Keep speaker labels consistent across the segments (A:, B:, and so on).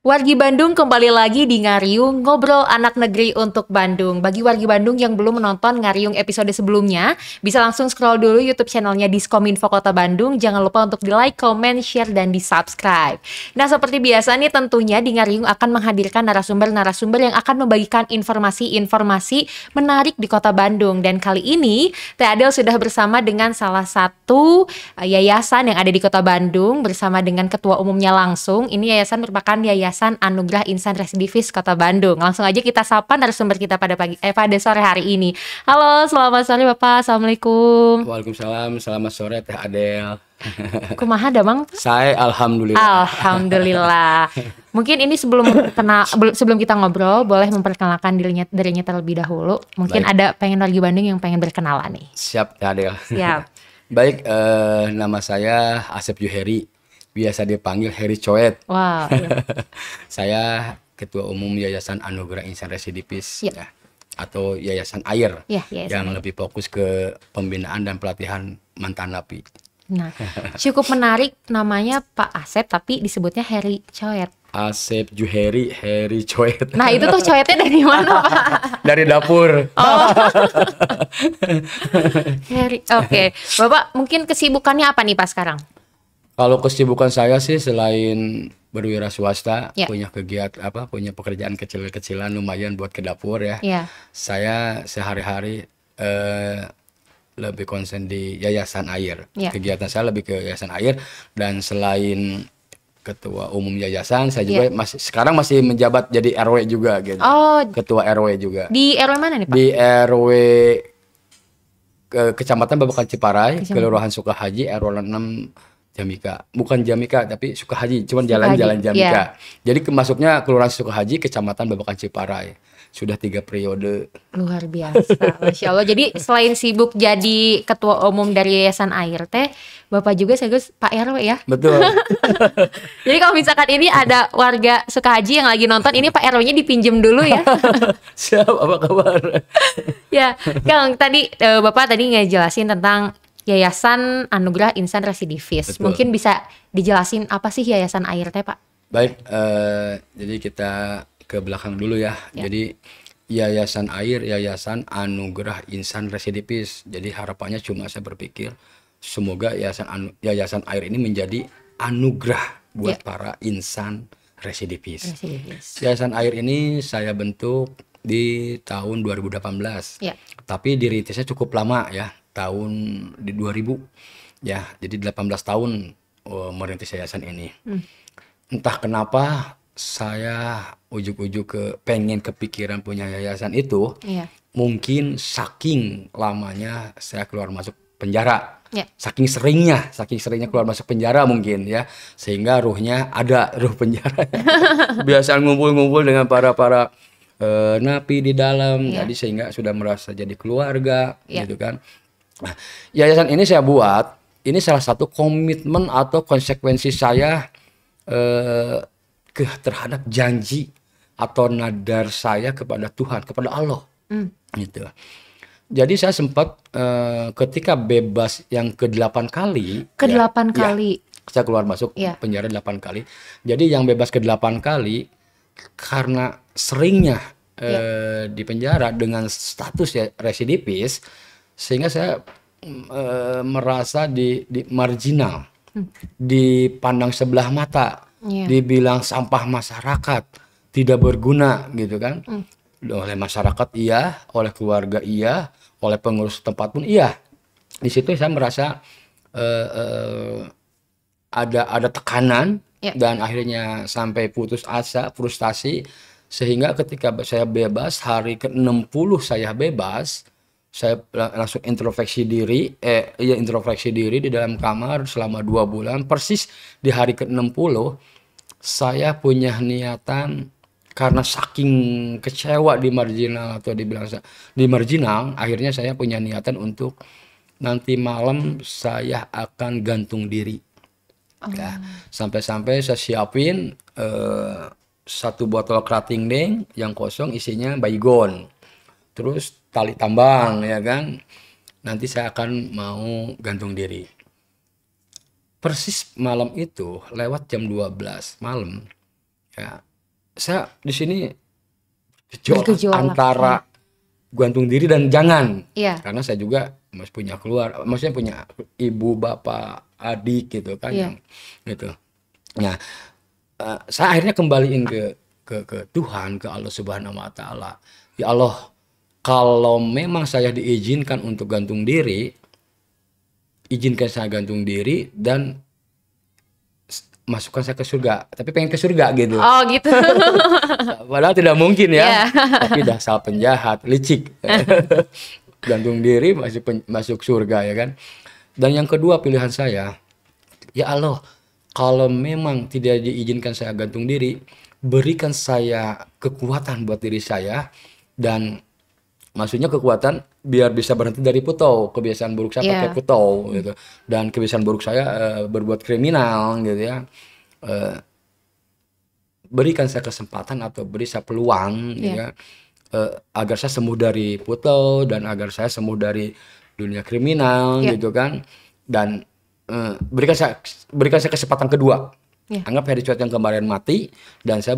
A: Wargi Bandung kembali lagi di Ngariung, ngobrol anak negeri untuk Bandung. Bagi wargi Bandung yang belum menonton Ngariung episode sebelumnya, bisa langsung scroll dulu YouTube channelnya Diskominfo Kota Bandung. Jangan lupa untuk di like, comment, share, dan di subscribe. Nah, seperti biasa nih tentunya di Ngariung akan menghadirkan narasumber-narasumber yang akan membagikan informasi-informasi menarik di Kota Bandung. Dan kali ini, Teh Adel sudah bersama dengan salah satu yayasan yang ada di Kota Bandung bersama dengan ketua umumnya langsung. Ini yayasan merupakan Yayasan Anugerah Insan Residivis Kota Bandung. Langsung aja kita sapa narasumber kita pada sore hari ini. Halo, selamat sore Bapak. Assalamualaikum.
B: Waalaikumsalam, selamat sore Teh Adel.
A: Kumaha damang?
B: Saya alhamdulillah.
A: Alhamdulillah. Mungkin ini sebelum kita ngobrol, boleh memperkenalkan dirinya terlebih dahulu. Mungkin
B: Baik.
A: ada pengen wargi Bandung yang pengen berkenalan nih.
B: Siap Teh Adel.
A: Siap.
B: Baik, nama saya Asep Juheri, biasa dipanggil Heri Coet.
A: Wow. Iya.
B: Saya Ketua Umum Yayasan Anugerah Insan Residivis,
A: Ya.
B: ya, atau Yayasan AIR,
A: Ya, yayasan
B: yang
A: AIR.
B: lebih fokus ke pembinaan dan pelatihan mantan napi.
A: Nah, cukup menarik namanya Pak Asep tapi disebutnya Heri Coet.
B: Asep Juheri, Heri Coet.
A: Nah, itu tuh coetnya dari mana, Pak?
B: Dari dapur.
A: Oh. Heri. Oke. Bapak mungkin kesibukannya apa nih Pak sekarang?
B: Kalau kesibukan saya sih selain berwira swasta,
A: Ya.
B: punya punya pekerjaan kecil-kecilan lumayan buat ke dapur ya.
A: Ya.
B: Saya sehari-hari lebih konsen di Yayasan AIR.
A: Ya.
B: Kegiatan saya lebih ke Yayasan AIR, dan selain ketua umum yayasan, saya juga sekarang masih menjabat jadi RW juga gitu.
A: Oh,
B: Ketua RW juga.
A: di RW mana nih Pak?
B: Di RW Kecamatan Babakan Ciparai,
A: Kecamatan.
B: Kelurahan Sukahaji, RW 6 Jamika. Bukan Jamika tapi Sukahaji, cuman
A: Sukahaji,
B: jalan-jalan Jamika.
A: iya.
B: Jadi masuknya Kelurahan Sukahaji, Kecamatan Babakan Ciparai. Sudah 3 periode.
A: Luar biasa, Masya Allah. Jadi selain sibuk jadi ketua umum dari Yayasan AIR teh, Bapak juga sekaligus Pak RW ya.
B: Betul.
A: Jadi kalau misalkan ini ada warga Sukahaji yang lagi nonton, ini Pak RW-nya dipinjem dulu ya.
B: Siap, apa kabar?
A: Ya, Kang, tadi Bapak tadi ngejelasin tentang Yayasan Anugerah Insan Residivis.
B: Betul.
A: Mungkin bisa dijelasin apa sih Yayasan AIR teh, Pak?
B: Baik, jadi kita ke belakang dulu ya.
A: Ya.
B: Jadi Yayasan AIR, Yayasan Anugerah Insan Residivis. Jadi harapannya cuma saya berpikir semoga Yayasan AIR ini menjadi anugerah buat
A: Ya.
B: para insan residivis.
A: Residivis.
B: Yayasan AIR ini saya bentuk di tahun 2018.
A: Ya.
B: Tapi dirintisnya cukup lama ya, tahun di 2000 ya. Jadi 18 tahun merintis yayasan ini. Entah kenapa saya ujuk-ujuk pengen kepikiran punya yayasan itu.
A: Iya.
B: Mungkin saking lamanya saya keluar masuk penjara.
A: Ya.
B: Saking seringnya keluar masuk penjara mungkin ya, sehingga ruh penjara. Biasa ngumpul-ngumpul dengan para napi di dalam,
A: Ya.
B: jadi sehingga sudah merasa jadi keluarga,
A: Ya.
B: gitu kan. Nah, yayasan ini saya buat, ini salah satu komitmen atau konsekuensi saya terhadap janji atau nadar saya kepada Tuhan, kepada Allah, gitu. Jadi saya sempat ketika bebas yang ke-8 kali,
A: Ke-8
B: ya,
A: kali.
B: saya keluar masuk
A: Ya.
B: penjara 8 kali. Jadi yang bebas ke-8 kali karena seringnya di penjara dengan status ya residivis, sehingga saya merasa di marginal, dipandang sebelah mata,
A: Iya.
B: dibilang sampah masyarakat, tidak berguna gitu kan. Oleh masyarakat iya, oleh keluarga iya, oleh pengurus tempat pun iya. Di situ saya merasa ada tekanan,
A: Ya.
B: dan akhirnya sampai putus asa, frustasi, sehingga ketika saya bebas hari ke-60 saya bebas, saya langsung introspeksi diri di dalam kamar selama 2 bulan. Persis di hari ke-60 saya punya niatan, karena saking kecewa di marginal atau dibilang di marginal, akhirnya saya punya niatan untuk nanti malam saya akan gantung diri. Ya, sampai-sampai saya siapin 1 botol kerating deng yang kosong, isinya baygon, terus tali tambang ya kan. Nanti saya akan mau gantung diri. Persis malam itu lewat jam 12 malam ya, saya di sini gejolak
A: Bergejolak,
B: antara gantung diri dan jangan.
A: Iya.
B: Karena saya juga masih punya maksudnya punya ibu, bapak, adik gitu kan,
A: Iya.
B: yang gitu. Nah, saya akhirnya kembaliin ke Tuhan, ke Allah Subhanahu wa taala. Ya Allah, kalau memang saya diizinkan untuk gantung diri, izinkan saya gantung diri dan masukkan saya ke surga. Tapi pengen ke surga gitu.
A: Oh gitu.
B: Padahal tidak mungkin ya.
A: Iya.
B: Tapi dasar penjahat, licik. Gantung diri masuk surga ya kan. Dan yang kedua pilihan saya, ya Allah, kalau memang tidak diizinkan saya gantung diri, berikan saya kekuatan buat diri saya, dan maksudnya kekuatan biar bisa berhenti dari putau. Kebiasaan buruk saya pakai
A: Iya.
B: putau gitu. Dan kebiasaan buruk saya berbuat kriminal gitu ya. Eh, Berikan saya kesempatan atau beri saya peluang
A: Iya.
B: ya, agar saya sembuh dari putau dan agar saya sembuh dari dunia kriminal
A: Iya.
B: gitu kan. Dan berikan saya kesempatan kedua.
A: Iya.
B: Anggap Heri Cuet yang kemarin mati dan saya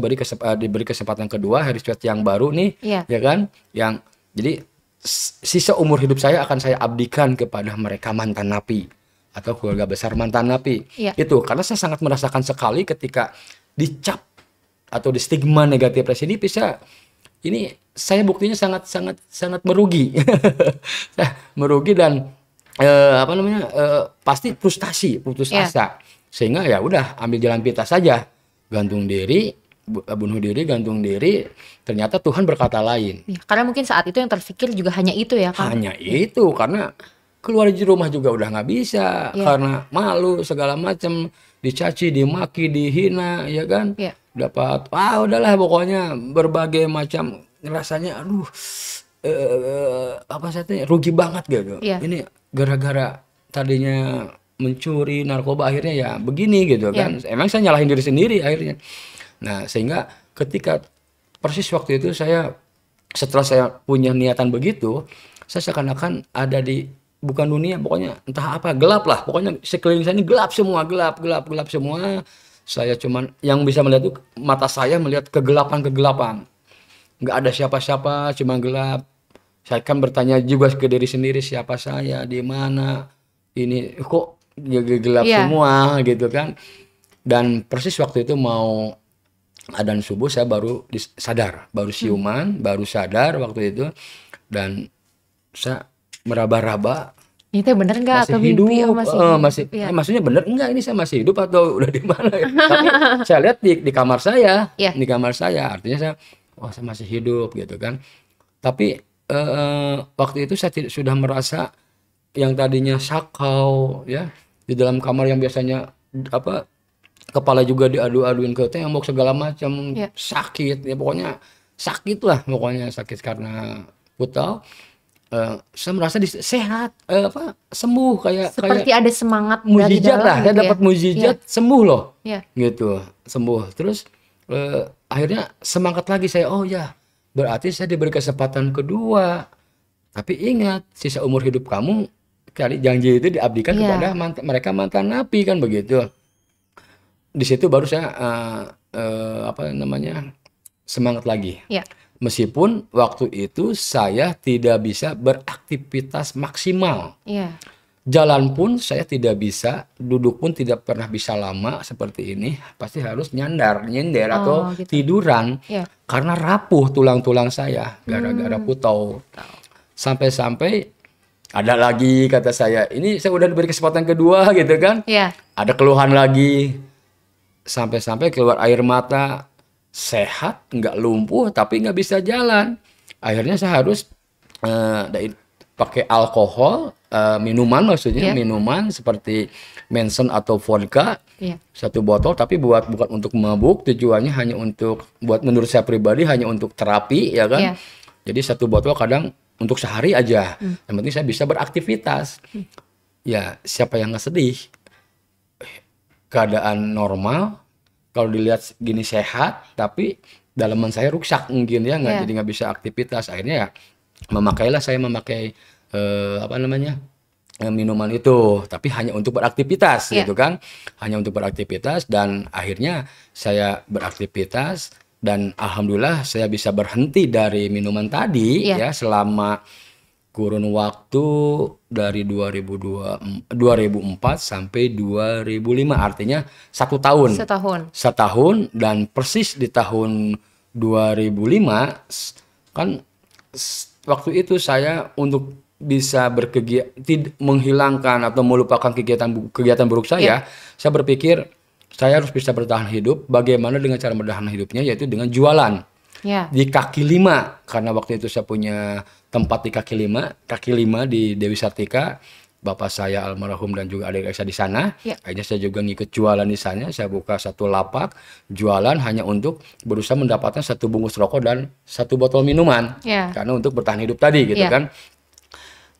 B: diberi kesempatan kedua, Heri Cuet yang baru nih,
A: Iya.
B: ya kan, yang jadi sisa umur hidup saya akan saya abdikan kepada mereka mantan napi atau keluarga besar mantan napi.
A: Iya.
B: Itu karena saya sangat merasakan sekali ketika dicap atau di stigma negatif ini bisa, ini saya buktinya sangat sangat sangat merugi. Merugi dan pasti frustasi, putus
A: Iya.
B: asa. Sehingga ya udah ambil jalan pintas saja. Gantung diri, bunuh diri, gantung diri. Ternyata Tuhan berkata lain.
A: Iya, karena mungkin saat itu yang terpikir juga hanya itu ya Kang.
B: Hanya itu, karena keluar di rumah juga udah nggak bisa.
A: Iya.
B: Karena malu segala macam, dicaci, dimaki, dihina, ya kan.
A: Iya.
B: Dapat, udahlah pokoknya berbagai macam, rasanya aduh, apa saya rugi banget gitu.
A: Iya.
B: Ini gara-gara tadinya mencuri narkoba akhirnya ya begini gitu kan. Emang saya nyalahin diri sendiri akhirnya. Nah, sehingga ketika persis waktu itu setelah saya punya niatan begitu, saya seakan-akan ada di bukan dunia, pokoknya entah apa, gelap lah. Pokoknya sekeliling saya ini gelap semua, gelap semua. Saya cuman yang bisa melihat itu mata saya melihat kegelapan. Nggak ada siapa-siapa, cuma gelap. Saya kan bertanya juga ke diri sendiri, siapa saya, di mana, ini kok gelap
A: Iya.
B: semua gitu kan. Dan persis waktu itu mau adzan subuh saya baru sadar, baru siuman, baru sadar waktu itu. Dan saya meraba-raba,
A: Ini teh bener nggak
B: masih
A: atau mimpi?
B: hidup,
A: Masih hidup?
B: masih,
A: Iya.
B: maksudnya bener enggak ini saya masih hidup atau udah di mana ya? Tapi saya lihat di kamar saya,
A: Iya.
B: di kamar saya, artinya saya masih hidup gitu kan. Tapi waktu itu saya sudah merasa yang tadinya sakau ya, di dalam kamar yang biasanya apa, kepala juga diadu-aduin ke tembok segala macam,
A: Iya.
B: sakit ya, pokoknya sakit lah, pokoknya sakit karena putau. Saya merasa sehat, sembuh kayak
A: Seperti ada semangat dari
B: mujizat
A: dalam
B: lah, saya
A: gitu ya.
B: dapat mujizat sembuh loh,
A: Iya.
B: gitu, sembuh. Terus akhirnya semangat lagi saya, oh ya berarti saya diberi kesempatan kedua. Tapi ingat, sisa umur hidup kamu, kali janji itu diabdikan
A: Iya.
B: kepada mereka mantan napi kan begitu. Di situ baru saya semangat lagi.
A: Iya.
B: Meskipun waktu itu saya tidak bisa beraktivitas maksimal.
A: Iya.
B: Jalan pun saya tidak bisa, duduk pun tidak pernah bisa lama seperti ini. Pasti harus nyender atau
A: gitu.
B: tiduran.
A: Iya.
B: Karena rapuh tulang-tulang saya gara-gara putau. Sampai-sampai ada lagi kata saya, ini saya udah diberi kesempatan kedua gitu kan.
A: Iya.
B: Ada keluhan lagi. Sampai-sampai keluar air mata, sehat, nggak lumpuh, tapi nggak bisa jalan. Akhirnya saya harus pakai alkohol, minuman maksudnya,
A: Iya.
B: minuman seperti Manson atau vodka,
A: Iya.
B: 1 botol, tapi bukan untuk mabuk, tujuannya hanya untuk, menurut saya pribadi hanya untuk terapi ya kan.
A: Iya.
B: Jadi 1 botol kadang untuk sehari aja, yang penting saya bisa beraktivitas. Ya siapa yang nggak sedih? Keadaan normal, kalau dilihat gini sehat, tapi dalaman saya rusak mungkin ya,
A: Iya.
B: jadi nggak bisa aktivitas. Akhirnya ya saya memakai minuman itu, tapi hanya untuk beraktivitas
A: Iya.
B: gitu kan, hanya untuk beraktivitas. Dan akhirnya saya beraktivitas Dan alhamdulillah saya bisa berhenti dari minuman tadi
A: Iya.
B: ya selama kurun waktu dari 2004 sampai 2005, artinya 1 tahun.
A: Setahun.
B: Dan persis di tahun 2005 kan waktu itu saya untuk bisa menghilangkan atau melupakan kegiatan buruk saya berpikir saya harus bisa bertahan hidup. Bagaimana dengan cara bertahan hidupnya? Yaitu dengan jualan.
A: Ya.
B: Di kaki lima, karena waktu itu saya punya tempat di kaki lima di Dewi Sartika. Bapak saya almarhum dan juga adik saya di sana.
A: Ya.
B: Akhirnya saya juga ngikut jualan di sana. Saya buka satu lapak jualan hanya untuk berusaha mendapatkan 1 bungkus rokok dan 1 botol minuman.
A: Ya.
B: Karena untuk bertahan hidup tadi gitu kan.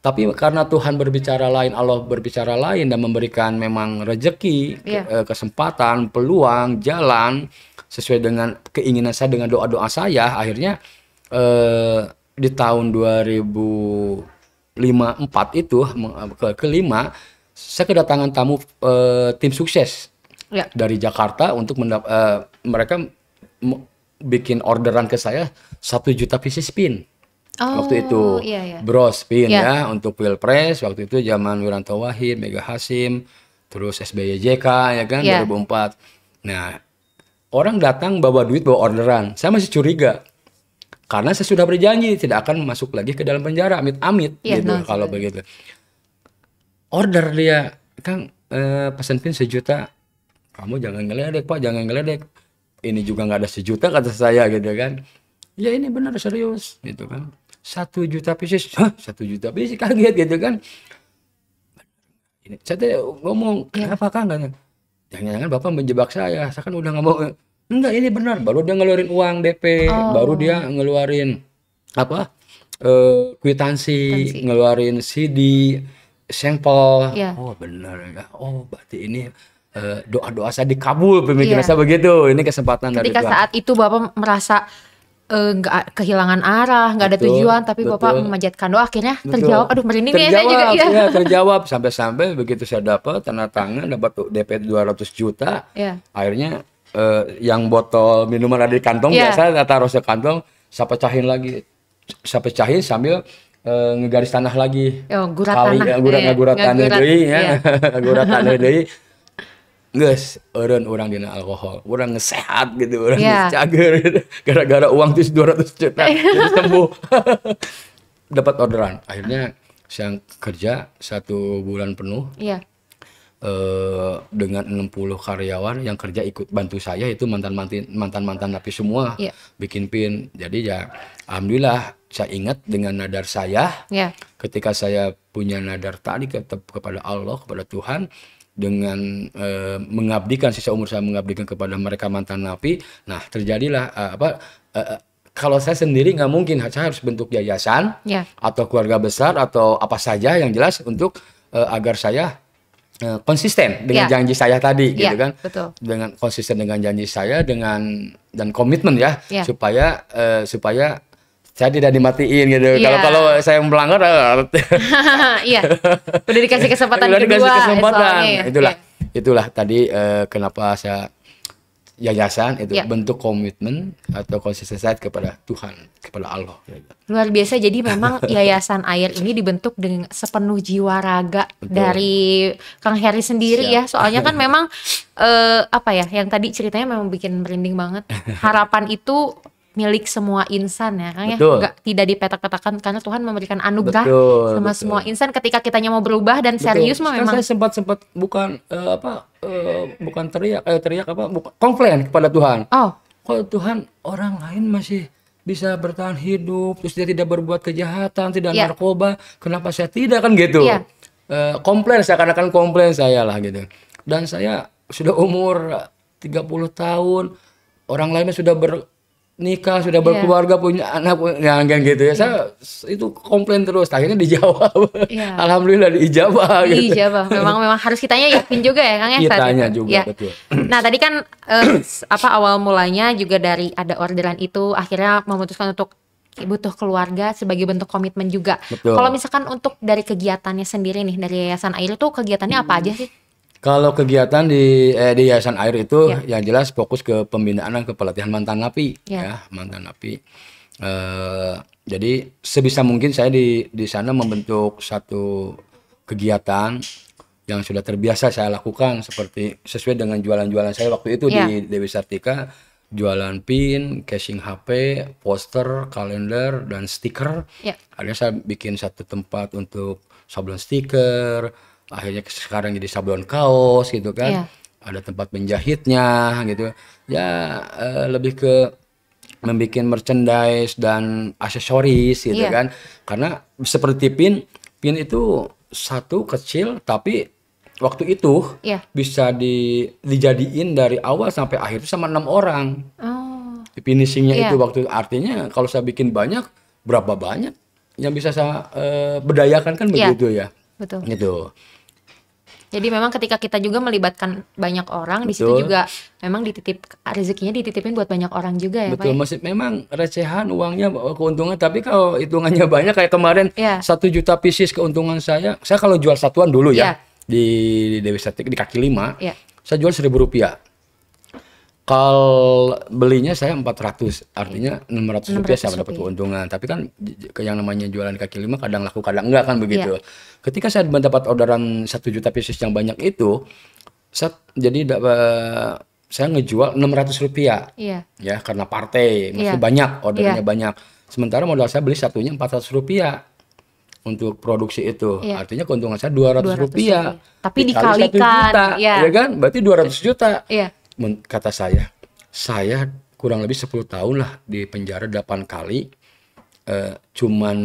B: Tapi karena Tuhan berbicara lain, Allah berbicara lain dan memberikan memang rezeki, kesempatan, peluang, jalan sesuai dengan keinginan saya, dengan doa-doa saya. Akhirnya di tahun 2004 itu kelima saya kedatangan tamu tim sukses dari Jakarta untuk mereka bikin orderan ke saya 1 juta pieces spin. Waktu itu bros spin ya untuk Pilpres waktu itu zaman Wiranto Wahid, Mega Hasyim, terus SBY JK ya kan 2004. Nah, orang datang bawa duit, bawa orderan. Saya masih curiga. Karena saya sudah berjanji tidak akan masuk lagi ke dalam penjara, amit-amit gitu kalau begitu. Order dia, Kang, pesan pin 1 juta. Kamu jangan ngeledek, Pak, jangan ngeledek. Ini juga nggak ada 1 juta kata saya gitu kan. Ya ini benar serius gitu kan. 1 juta pieces, 1 juta pieces, kaget gitu kan. Ini saya ngomong, kenapa Kang? Jangan-jangan Bapak menjebak saya kan udah nggak mau. Enggak, ini benar. Baru dia ngeluarin uang DP, baru dia ngeluarin kwitansi, ngeluarin CD, sampel. Oh benar ya. Oh berarti ini doa-doa saya dikabul, pemikiran saya begitu. Ini kesempatan dari Tuhan.
A: Ketika saat itu Bapak merasa nggak kehilangan arah, nggak ada tujuan, tapi Bapak memanjatkan doa, akhirnya terjawab. Aduh merinding nih saya juga.
B: Ya, terjawab sampai begitu saya dapat tanda tangan, dapat DP 200 juta. Akhirnya yang botol minuman ada di kantong biasa, taruh sekantong, saya pecahin lagi, saya pecahin sambil ngegaris tanah lagi.
A: Gurat tanah
B: deui ya, gurat tanah deui. Geus, eureun urang dina alkohol, urang ngesehat gitu, urang cager gitu. Gara-gara uang tuh 200 juta, jadi sembuh. Dapat orderan. Akhirnya saya kerja 1 bulan penuh. Dengan 60 karyawan yang kerja ikut bantu saya, itu mantan-mantan napi semua, bikin pin. Jadi ya alhamdulillah saya ingat dengan nadar saya. Ketika saya punya nadar tadi kepada Allah, kepada Tuhan, dengan mengabdikan sisa umur saya mengabdikan kepada mereka mantan napi. Nah terjadilah kalau saya sendiri nggak mungkin, saya harus bentuk yayasan atau keluarga besar atau apa saja yang jelas untuk agar saya konsisten dengan janji saya tadi gitu kan. Dengan konsisten dengan janji saya dan komitmen supaya saya tidak dimatiin gitu. Kalau saya melanggar,
A: udah dikasih kesempatan kedua.
B: Itulah tadi kenapa saya yayasan itu bentuk komitmen atau konsistensi saya kepada Tuhan, kepada Allah.
A: Luar biasa. Jadi memang Yayasan Air ini dibentuk dengan sepenuh jiwa raga dari Kang Heri sendiri ya. Soalnya kan memang yang tadi ceritanya memang bikin merinding banget. Harapan itu milik semua insan ya Kang ya, tidak dipetak-petakan karena Tuhan memberikan anugerah sama semua insan ketika kitanya mau berubah dan serius mah memang.
B: Saya sempat bukan komplain kepada Tuhan. Kalau Tuhan orang lain masih bisa bertahan hidup, terus dia tidak berbuat kejahatan, tidak narkoba, kenapa saya tidak, kan gitu. Komplain, seakan-akan komplain saya lah gitu. Dan saya sudah umur 30 tahun, orang lainnya sudah nikah, sudah berkeluarga, punya anak, yang gitu ya. Saya itu komplain terus, akhirnya dijawab. Alhamdulillah diijabah.
A: Diijabah. Memang harus kitanya yakin juga ya Kang ya.
B: Kitanya juga betul.
A: Nah tadi kan awal mulanya juga dari ada orderan itu, akhirnya memutuskan untuk butuh keluarga sebagai bentuk komitmen juga. Kalau misalkan untuk dari kegiatannya sendiri nih dari Yayasan Air itu kegiatannya apa aja sih?
B: Kalau kegiatan di Yayasan Air itu
A: Ya.
B: yang jelas fokus ke pembinaan dan ke pelatihan mantan napi,
A: Ya.
B: ya, mantan napi. Jadi sebisa mungkin saya di sana membentuk satu kegiatan yang sudah terbiasa saya lakukan seperti sesuai dengan jualan-jualan saya waktu itu
A: Ya.
B: di Dewi Sartika, jualan pin, casing HP, poster, kalender, dan stiker.
A: Ya.
B: Akhirnya saya bikin satu tempat untuk sablon stiker, akhirnya sekarang jadi sablon kaos gitu kan.
A: Iya.
B: Ada tempat menjahitnya gitu. Ya lebih ke membuat merchandise dan aksesoris gitu
A: Iya.
B: kan. Karena seperti pin itu satu kecil tapi waktu itu
A: Iya.
B: bisa dijadiin dari awal sampai akhir itu sama 6 orang.
A: Oh.
B: Finishingnya
A: Iya.
B: itu waktu artinya kalau saya bikin banyak berapa banyak yang bisa saya berdayakan kan
A: Iya.
B: begitu ya.
A: Betul.
B: Gitu.
A: Jadi memang ketika kita juga melibatkan banyak orang, di situ
B: Betul.
A: juga memang rezekinya dititipin buat banyak orang juga ya, Pak.
B: Betul,
A: ya?
B: masih memang recehan uangnya keuntungan, tapi kalau hitungannya banyak kayak kemarin
A: Iya.
B: 1 juta pieces keuntungan saya kalau jual satuan dulu
A: Iya.
B: ya di Dewi Sartika di kaki 5,
A: Iya.
B: saya jual 1.000 rupiah. Kalau belinya saya 400, artinya 600 rupiah saya dapat keuntungan. Tapi kan yang namanya jualan di kaki 5 kadang laku kadang enggak kan begitu. Ketika saya mendapat orderan 1 juta pieces yang banyak itu, saya ngejual 600 rupiah.
A: Iya.
B: Ya karena partai masih
A: Iya.
B: banyak ordernya
A: Iya.
B: banyak. Sementara modal saya beli satunya 400 rupiah untuk produksi itu.
A: Iya.
B: Artinya keuntungan saya 200 rupiah.
A: Tapi
B: Dikali 1
A: dikalikan,
B: juta,
A: iya.
B: ya kan? Berarti 200 juta.
A: Iya.
B: Kata saya kurang lebih 10 tahun lah di penjara 8 kali. Cuman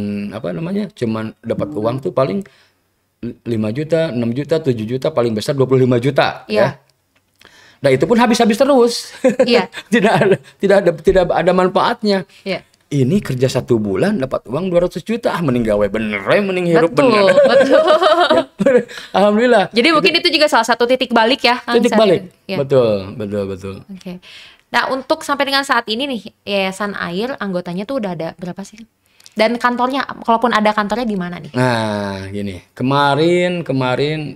B: cuman dapat uang tuh paling 5 juta, 6 juta, 7 juta, paling besar 25 juta
A: Iya.
B: ya. Nah itu pun habis-habis terus.
A: Iya.
B: tidak ada manfaatnya.
A: Iya.
B: Ini kerja 1 bulan dapat uang 200 juta, mending gawe bener, mending hirup
A: Betul,
B: bener.
A: betul.
B: Alhamdulillah.
A: Jadi mungkin itu juga salah satu titik balik ya, Kang,
B: Titik
A: saat
B: balik.
A: itu. Iya.
B: Betul.
A: Oke. Nah, untuk sampai dengan saat ini nih, Yayasan Air anggotanya tuh udah ada berapa sih? Dan kantornya, kalaupun ada kantornya di mana nih?
B: Nah, gini. Kemarin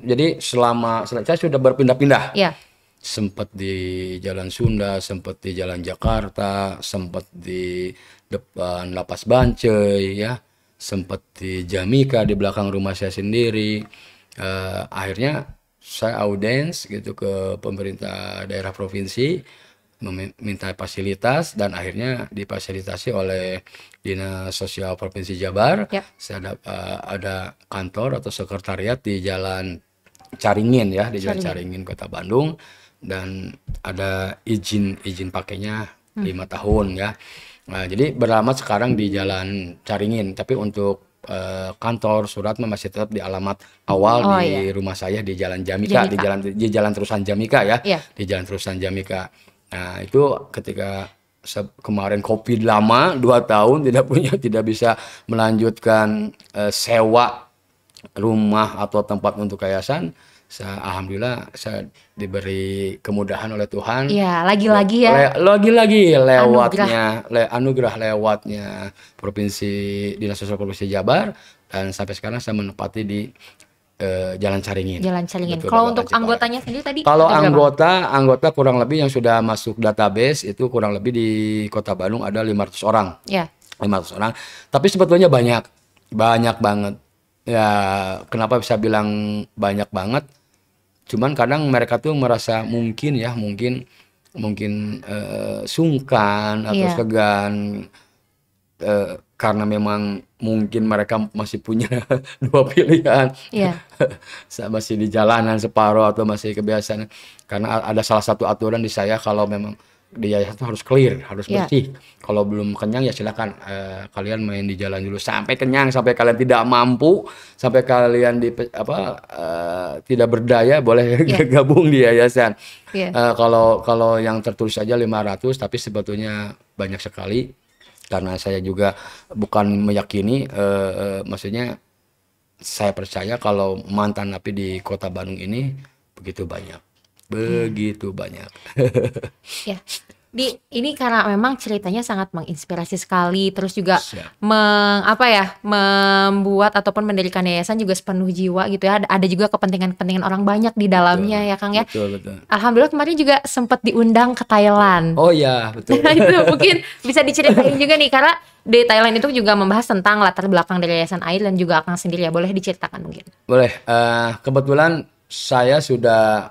B: jadi selama saya sudah berpindah-pindah.
A: Iya.
B: Sempat di Jalan Sunda, sempat di Jalan Jakarta, sempat di depan Lapas Bancai ya, sempat di Jamika di belakang rumah saya sendiri. Akhirnya saya audiens gitu ke pemerintah daerah provinsi meminta fasilitas dan akhirnya difasilitasi oleh Dinas Sosial Provinsi Jabar.
A: Ya.
B: Saya ada kantor atau sekretariat di Jalan Caringin ya, di Jalan Caringin Kota Bandung, dan ada izin pakainya 5 tahun ya. Nah, jadi beralamat sekarang di Jalan Caringin, tapi untuk kantor surat masih tetap di alamat awal di rumah saya di Jalan Jamika, di jalan terusan Jamika ya, di Jalan Terusan Jamika. Nah, itu ketika kemarin COVID lama 2 tahun tidak bisa melanjutkan sewa rumah atau tempat untuk yayasan. Alhamdulillah saya diberi kemudahan oleh Tuhan.
A: Iya, lagi-lagi ya.
B: Lagi-lagi lewatnya anugerah lewatnya Dinas Sosial Provinsi Jabar, dan sampai sekarang saya menempati di Jalan Caringin.
A: Jalan Caringin.
B: Betul,
A: Kalau
B: Bapak
A: untuk
B: Ciparai.
A: anggotanya sendiri tadi?
B: Kalau
A: ada berapa?
B: anggota kurang lebih yang sudah masuk database itu kurang lebih di Kota Bandung ada 500 orang.
A: Ya.
B: 500 orang. Tapi sebetulnya banyak banget. Ya, kenapa bisa bilang banyak banget? Cuman kadang mereka tuh merasa mungkin sungkan atau segan karena memang mungkin mereka masih punya 2 pilihan.
A: Iya.
B: Masih di jalanan separuh atau masih kebiasaan. Karena ada salah satu aturan di saya, kalau memang di yayasan itu harus clear, harus bersih. Kalau belum kenyang ya silakan kalian main di jalan dulu sampai kenyang, sampai kalian tidak mampu, sampai kalian tidak berdaya boleh gabung di yayasan. Kalau yang tertulis saja 500, tapi sebetulnya banyak sekali. Karena saya juga bukan meyakini, maksudnya saya percaya kalau mantan napi di Kota Bandung ini begitu banyak. Ya.
A: Ini karena memang ceritanya sangat menginspirasi sekali, terus juga
B: Siap.
A: membuat ataupun mendirikan yayasan juga sepenuh jiwa gitu ya. Ada juga kepentingan-kepentingan orang banyak di dalamnya ya Kang ya.
B: Betul, betul.
A: Alhamdulillah kemarin juga sempat diundang ke Thailand.
B: Oh ya, betul.
A: Nah, itu mungkin bisa diceritain juga nih, karena di Thailand itu juga membahas tentang latar belakang dari Yayasan Air dan juga Akang sendiri ya. Boleh diceritakan mungkin?
B: Boleh. Kebetulan saya sudah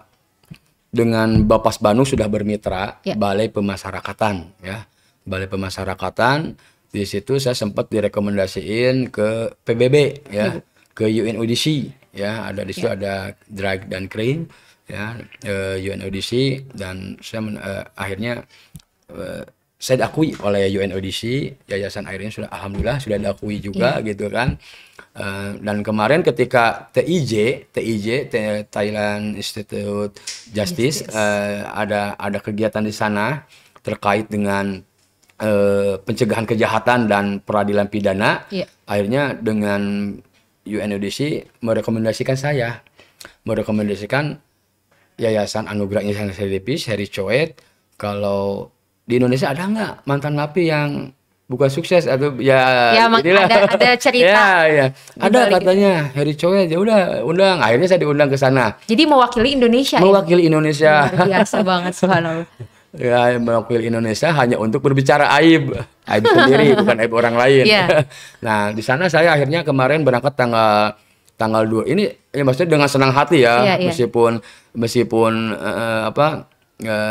B: dengan Bapas Bandung sudah bermitra
A: Ya.
B: Balai Pemasyarakatan ya. Balai Pemasyarakatan, di situ saya sempat direkomendasiin ke PBB ya, ke UNODC ya. Ada di situ ada Drag dan Crane ya, UNODC, dan saya akhirnya saya diakui oleh UNODC, Yayasan Air ini sudah alhamdulillah sudah diakui juga gitu kan. Dan kemarin ketika TIJ Thailand Institute Justice, ada kegiatan di sana terkait dengan pencegahan kejahatan dan peradilan pidana. Akhirnya dengan UNODC merekomendasikan Yayasan Anugerah Insan Selipis Heri Coet, kalau di Indonesia ada nggak mantan napi yang bukan sukses atau ya inilah.
A: ada cerita.
B: ya. Ada katanya Heri Coet, ya udah undang. Akhirnya saya diundang ke sana.
A: Jadi mewakili Indonesia.
B: Mewakili Indonesia.
A: Luar biasa banget, subhanallah.
B: Ya, mewakili Indonesia hanya untuk berbicara aib sendiri, bukan aib orang lain. Nah, di sana saya akhirnya kemarin berangkat tanggal 2. Ini ya maksudnya dengan senang hati ya, meskipun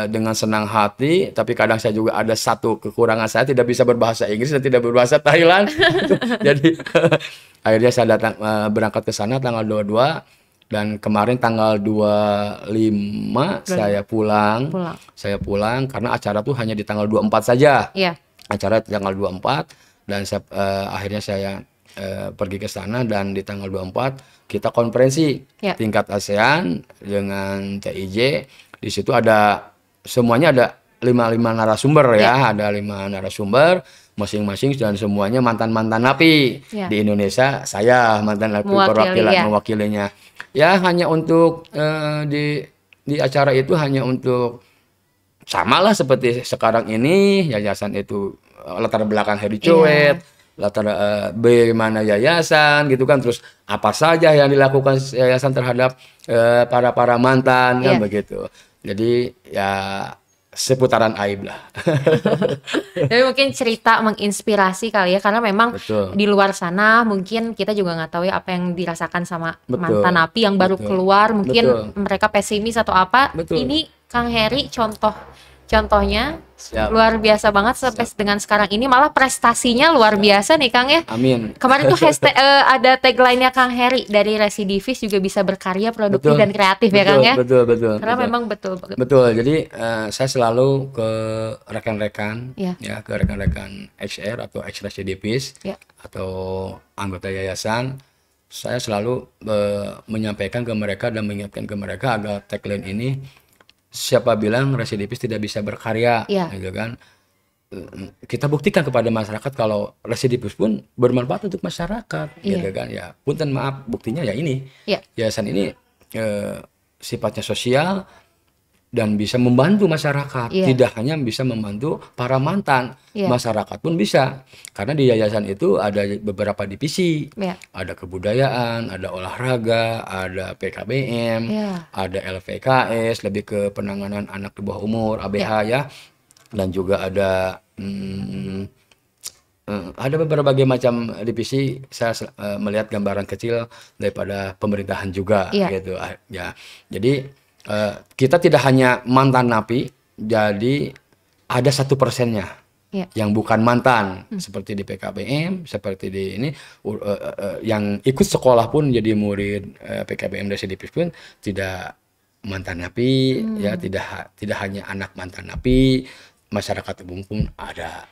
B: dengan senang hati, tapi kadang saya juga ada satu kekurangan, saya tidak bisa berbahasa Inggris dan tidak berbahasa Thailand. Jadi akhirnya saya berangkat ke sana tanggal 22, dan kemarin tanggal 25 saya pulang. Saya pulang karena acara tuh hanya di tanggal 24 saja. Acara di tanggal 24, dan akhirnya saya pergi ke sana, dan di tanggal 24 kita konferensi tingkat ASEAN dengan TIJ. Di situ semuanya ada 5 narasumber ya, ada 5 narasumber masing-masing, dan semuanya mantan-mantan napi di Indonesia. Saya mantan napi mewakilinya. Ya hanya untuk di acara itu hanya untuk samalah seperti sekarang ini, yayasan itu latar belakang Heri Coet, latar bagaimana yayasan gitu kan, terus apa saja yang dilakukan yayasan terhadap para mantan kan begitu. Jadi ya seputaran aib lah.
A: Tapi mungkin cerita menginspirasi kali ya, karena memang di luar sana mungkin kita juga nggak tahu ya apa yang dirasakan sama mantan napi yang baru keluar, mungkin mereka pesimis atau apa. Ini Kang Heri contohnya luar biasa banget sampai dengan sekarang ini, malah prestasinya luar biasa nih Kang ya.
B: Amin.
A: Kemarin tuh ada tagline-nya Kang Heri, dari residivis juga bisa berkarya produktif dan kreatif ya Kang ya.
B: Betul.
A: Karena memang betul.
B: Jadi saya selalu ke rekan-rekan ke rekan-rekan XR atau ex residivis atau anggota yayasan. Saya selalu menyampaikan ke mereka dan mengingatkan ke mereka agar tagline ini, siapa bilang residivis tidak bisa berkarya, gitu kan? Kita buktikan kepada masyarakat kalau residivis pun bermanfaat untuk masyarakat, gitu kan? Ya, punten maaf, buktinya ya ini. Yayasan ini sifatnya sosial dan bisa membantu masyarakat, tidak hanya bisa membantu para mantan, masyarakat pun bisa. Karena di yayasan itu ada beberapa divisi, ada kebudayaan, ada olahraga, ada PKBM, ada LVKS, lebih ke penanganan anak di bawah umur, ABH ya, dan juga ada berbagai macam divisi. Saya melihat gambaran kecil daripada pemerintahan juga, gitu ya. Jadi kita tidak hanya mantan napi, jadi ada 1%-nya yang bukan mantan, seperti di PKBM, seperti di ini yang ikut sekolah pun jadi murid PKBM residivis pun tidak mantan napi, ya tidak hanya anak mantan napi, masyarakat umum pun ada.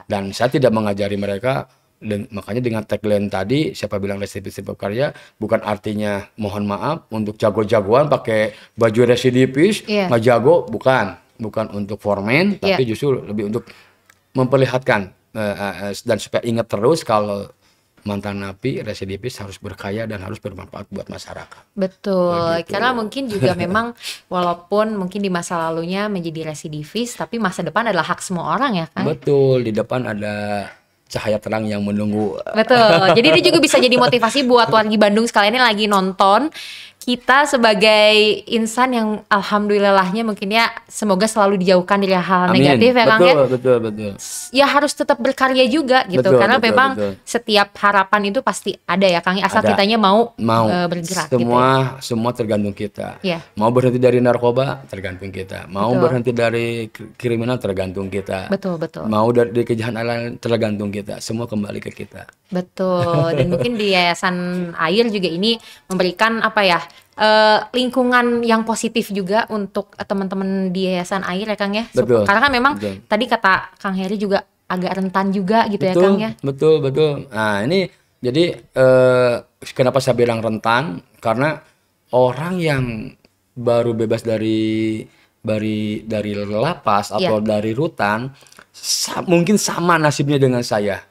B: Dan saya tidak mengajari mereka. Makanya dengan tagline tadi, siapa bilang residivis berkarya, bukan artinya mohon maaf untuk jago-jagoan pakai baju residivis nggak jago, bukan untuk formen, tapi justru lebih untuk memperlihatkan dan supaya ingat terus kalau mantan napi residivis harus berkaya dan harus bermanfaat buat masyarakat.
A: Betul,
B: Begitu.
A: karena mungkin juga memang walaupun mungkin di masa lalunya menjadi residivis, tapi masa depan adalah hak semua orang ya kan?
B: Betul, di depan ada cahaya terang yang menunggu.
A: Betul. Jadi ini juga bisa jadi motivasi buat wargi Bandung sekalian yang lagi nonton. Kita sebagai insan yang alhamdulillahnya mungkin ya semoga selalu dijauhkan dari hal
B: Amin.
A: negatif ya Kang ya.
B: Betul.
A: Ya harus tetap berkarya juga gitu.
B: Betul,
A: Karena
B: betul,
A: memang
B: betul.
A: setiap harapan itu pasti ada ya Kang. Asal
B: Ada.
A: kitanya mau
B: Mau
A: bergerak gitu ya.
B: semua tergantung kita.
A: Iya.
B: Mau berhenti dari narkoba tergantung kita. Mau
A: Betul.
B: berhenti dari kriminal tergantung kita.
A: Betul.
B: Mau dari kejahatan lain tergantung kita. Semua kembali ke kita.
A: Betul. Dan mungkin di Yayasan Air juga ini memberikan apa ya, lingkungan yang positif juga untuk teman-teman di Yayasan Air ya Kang ya.
B: Betul.
A: Karena kan memang
B: Betul.
A: tadi kata Kang Heri juga agak rentan juga gitu ya Kang ya.
B: Betul. Nah ini jadi kenapa saya bilang rentan? Karena orang yang baru bebas dari lapas atau dari rutan mungkin sama nasibnya dengan saya.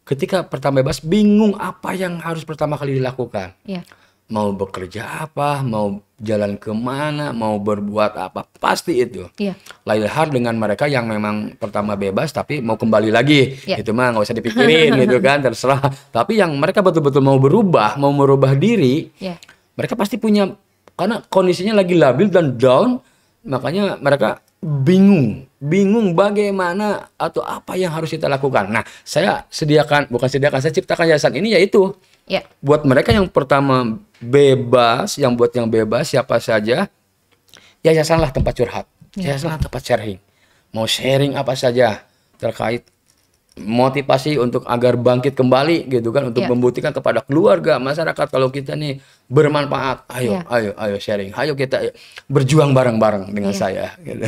B: Ketika pertama bebas bingung apa yang harus pertama kali dilakukan.
A: Iya.
B: Mau bekerja apa, mau jalan kemana, mau berbuat apa, pasti itu.
A: Iya.
B: Lain hal dengan mereka yang memang pertama bebas tapi mau kembali lagi,
A: Iya.
B: itu mah nggak usah dipikirin gitu kan, terserah. Tapi yang mereka betul-betul mau berubah, mau merubah diri,
A: Iya.
B: mereka pasti punya, karena kondisinya lagi labil dan down, makanya mereka bingung bagaimana atau apa yang harus kita lakukan. Nah, saya saya ciptakan yayasan ini yaitu
A: Iya.
B: buat mereka yang pertama bebas, yang bebas siapa saja, yayasanlah tempat curhat, yayasanlah tempat sharing. Mau sharing apa saja terkait motivasi untuk agar bangkit kembali gitu kan, untuk membuktikan kepada keluarga, masyarakat kalau kita nih bermanfaat. Ayo sharing, ayo kita berjuang bareng-bareng dengan saya gitu.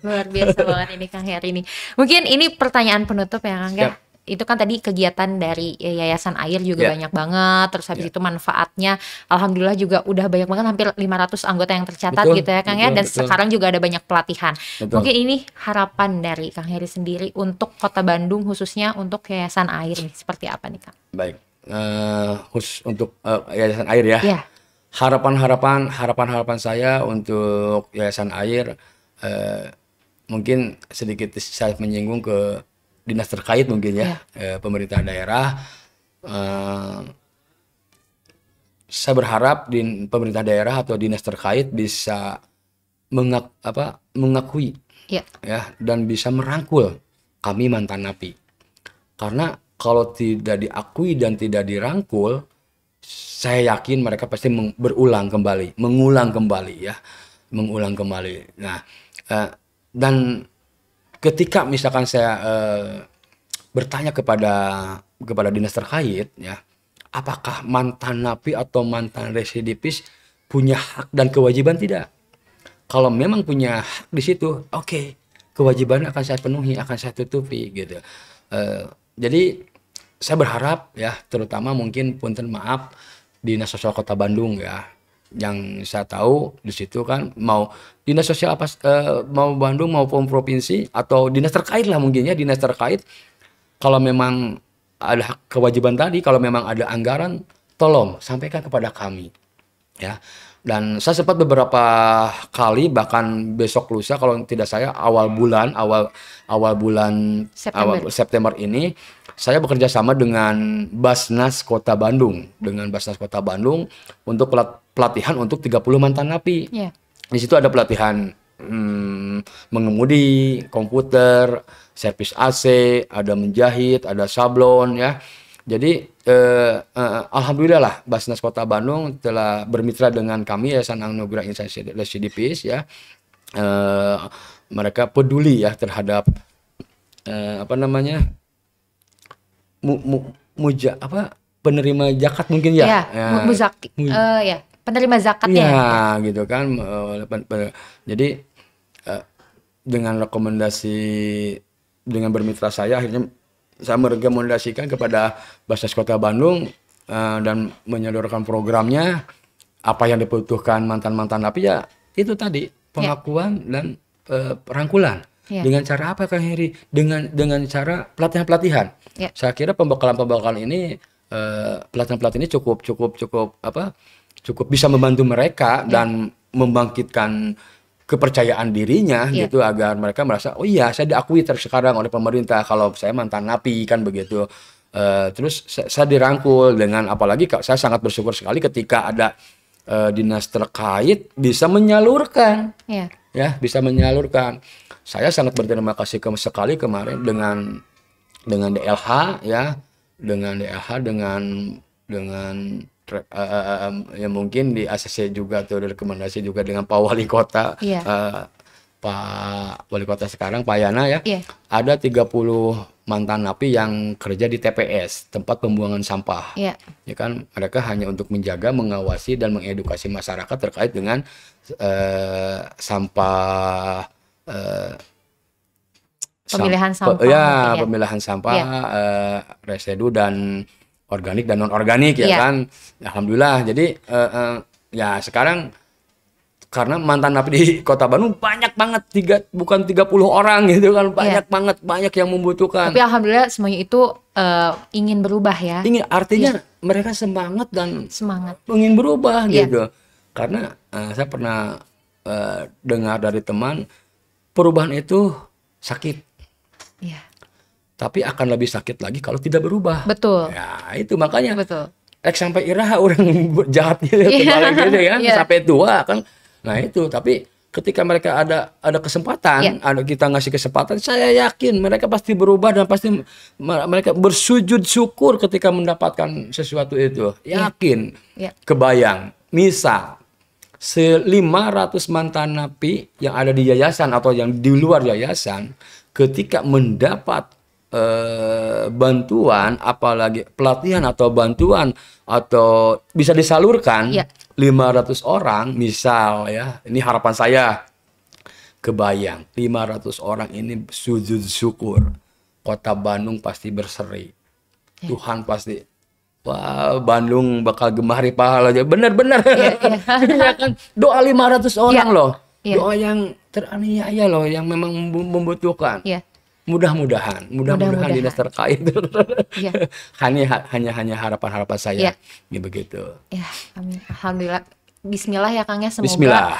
A: Luar biasa banget ini Kang Heri ini. Mungkin ini pertanyaan penutup ya Kang ya.
B: Siap.
A: Itu kan tadi kegiatan dari Yayasan Air juga banyak banget. Terus habis itu manfaatnya alhamdulillah juga udah banyak banget, hampir 500 anggota yang tercatat gitu ya Kang ya. Dan sekarang juga ada banyak pelatihan. Mungkin ini harapan dari Kang Heri sendiri untuk Kota Bandung khususnya untuk Yayasan Air nih seperti apa nih Kang?
B: Baik, khusus untuk Yayasan Air ya.
A: Iya.
B: Harapan saya untuk Yayasan Air, mungkin sedikit saya menyinggung ke dinas terkait mungkin ya, pemerintah daerah. Saya berharap pemerintah daerah atau dinas terkait bisa mengakui ya, dan bisa merangkul kami mantan napi. Karena kalau tidak diakui dan tidak dirangkul, saya yakin mereka pasti mengulang kembali ya. Nah, dan ketika misalkan saya bertanya kepada dinas terkait ya, apakah mantan napi atau mantan residivis punya hak dan kewajiban? Tidak. Kalau memang punya hak di situ, oke, kewajibannya akan saya penuhi, akan saya tutupi gitu. Jadi saya berharap ya, terutama mungkin punten maaf Dinas Sosial Kota Bandung ya, yang saya tahu di situ kan mau dinas sosial apa, mau Bandung maupun provinsi atau dinas terkait lah mungkin ya, dinas terkait, kalau memang ada kewajiban tadi, kalau memang ada anggaran, tolong sampaikan kepada kami ya. Dan saya sempat beberapa kali, bahkan besok lusa kalau tidak saya awal bulan September ini, saya bekerja sama dengan Basnas Kota Bandung, untuk pelatihan untuk 30 mantan napi.
A: Yeah.
B: Di situ ada pelatihan mengemudi, komputer, servis AC, ada menjahit, ada sablon ya. Jadi alhamdulillah lah Basnas Kota Bandung telah bermitra dengan kami Yayasan Anugerah Insan Residivis ya. Mereka peduli ya terhadap penerima zakat mungkin ya.
A: Ya, penerima zakatnya.
B: Ya, gitu kan. Jadi dengan bermitra saya, akhirnya saya merekomendasikan kepada Basnas Kota Bandung dan menyodorkan programnya, apa yang dibutuhkan mantan-mantan napi ya itu tadi, pengakuan dan perangkulan. Dengan cara apa Kang Heri? Dengan cara pelatihan-pelatihan. Saya kira pembekalan ini pelatih-pelatih ini cukup bisa membantu mereka dan membangkitkan kepercayaan dirinya gitu, agar mereka merasa oh iya saya diakui sekarang oleh pemerintah kalau saya mantan napi kan begitu. Terus saya dirangkul dengan, apalagi saya sangat bersyukur sekali ketika ada dinas terkait bisa menyalurkan, bisa menyalurkan. Saya sangat berterima kasih sekali kemarin dengan DLH dengan ya mungkin di ACC juga tuh rekomendasi juga dengan Pak Wali Kota, Pak Wali Kota sekarang Pak Yana ada 30 mantan napi yang kerja di TPS, tempat pembuangan sampah. Ya kan, mereka hanya untuk menjaga, mengawasi dan mengedukasi masyarakat terkait dengan sampah
A: pemilihan sampah.
B: Pemilihan sampah, residu dan organik dan non organik kan. Alhamdulillah. Jadi ya sekarang karena mantan napi di Kota Bandung banyak banget, bukan 30 orang gitu kan, banyak yang membutuhkan.
A: Tapi alhamdulillah semuanya itu ingin berubah ya.
B: Artinya mereka semangat ingin berubah gitu. Karena saya pernah dengar dari teman, perubahan itu sakit. Tapi akan lebih sakit lagi kalau tidak berubah.
A: Betul.
B: Ya itu makanya. Betul. Sampai iraha orang jahat gitu kan, sampai tua kan. Nah itu, tapi ketika mereka ada kesempatan, kita ngasih kesempatan, saya yakin mereka pasti berubah dan pasti mereka bersujud syukur ketika mendapatkan sesuatu itu. Yakin. Kebayang. Misal 500 mantan napi yang ada di yayasan atau yang di luar yayasan, ketika mendapat bantuan, apalagi pelatihan atau bantuan atau bisa disalurkan 500 orang misal ini harapan saya, kebayang 500 orang ini sujud syukur, Kota Bandung pasti berseri, Tuhan pasti Bandung bakal gemari pahala aja, benar-benar kan, doa 500 orang loh, doa yang teraniaya loh, yang memang membutuhkan. Mudah-mudahan dinas terkait hanya harapan saya begitu.
A: Amin. Alhamdulillah. Bismillah ya Kang ya, semoga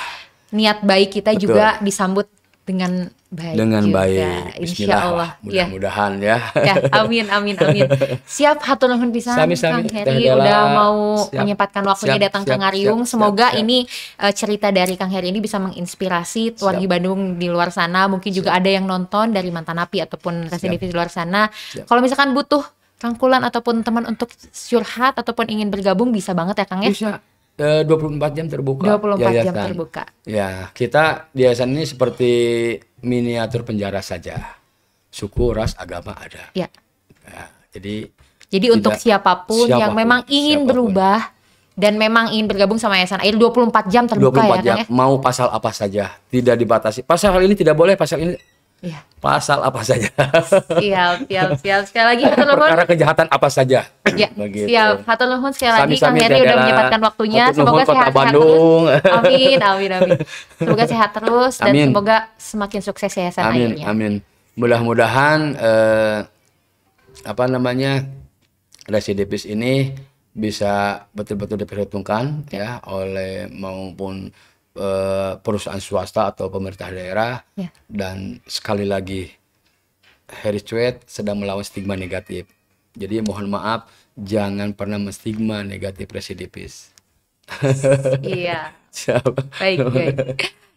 A: niat baik kita juga disambut dengan baik.
B: Insya Allah. Mudah-mudahan
A: amin. Siap, hatur nuhun pisan Kang Heri udah mau menyempatkan waktunya datang ke Ngariung. Semoga ini cerita dari Kang Heri ini bisa menginspirasi wargi Bandung di luar sana. Mungkin juga ada yang nonton dari mantan napi ataupun residivis di luar sana. Kalau misalkan butuh rangkulan ataupun teman untuk curhat ataupun ingin bergabung, bisa banget ya Kang ya?
B: Bisa. 24 jam terbuka.
A: 24 jam terbuka.
B: Ya, kita di yayasan ini seperti miniatur penjara saja. Suku, ras, agama ada. Jadi
A: untuk siapapun yang memang ingin berubah dan memang ingin bergabung sama Yayasan Air, 24 jam terbuka
B: 24 jam, mau pasal apa saja, tidak dibatasi. Pasal ini tidak boleh, pasal ini pasal apa saja. Siap. Sekali lagi hatur nuhun. Perkara kejahatan apa saja.
A: Siap. Hatur nuhun sekali lagi Kang Heri udah menyempatkan waktunya. Semoga sehat
B: Bandung.
A: Amin. Semoga sehat terus dan semoga semakin sukses Yayasan Airnya.
B: Amin. Mudah-mudahan residivis ini bisa betul-betul diperhitungkan oleh maupun perusahaan swasta atau pemerintah daerah. Dan sekali lagi Heri Cuet sedang melawan stigma negatif, jadi mohon maaf jangan pernah menstigma negatif residivis.
A: Baik.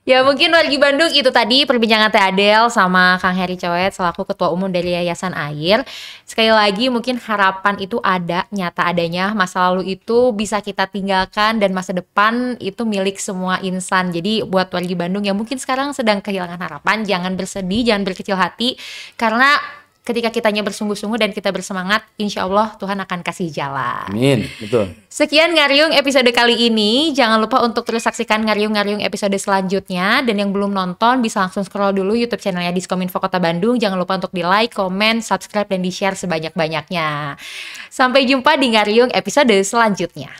A: Ya mungkin wargi Bandung itu tadi perbincangan Teh Adel sama Kang Heri Coet selaku Ketua Umum dari Yayasan Air. Sekali lagi mungkin harapan itu ada, nyata adanya. Masa lalu itu bisa kita tinggalkan dan masa depan itu milik semua insan. Jadi buat wargi Bandung yang mungkin sekarang sedang kehilangan harapan, jangan bersedih, jangan berkecil hati. Karena ketika kitanya bersungguh-sungguh dan kita bersemangat, insya Allah Tuhan akan kasih jalan.
B: Amin, betul.
A: Sekian Ngariung episode kali ini. Jangan lupa untuk terus saksikan Ngariung episode selanjutnya. Dan yang belum nonton bisa langsung scroll dulu YouTube channelnya Diskominfo Kota Bandung. Jangan lupa untuk di like, komen, subscribe, dan di share sebanyak-banyaknya. Sampai jumpa di Ngariung episode selanjutnya.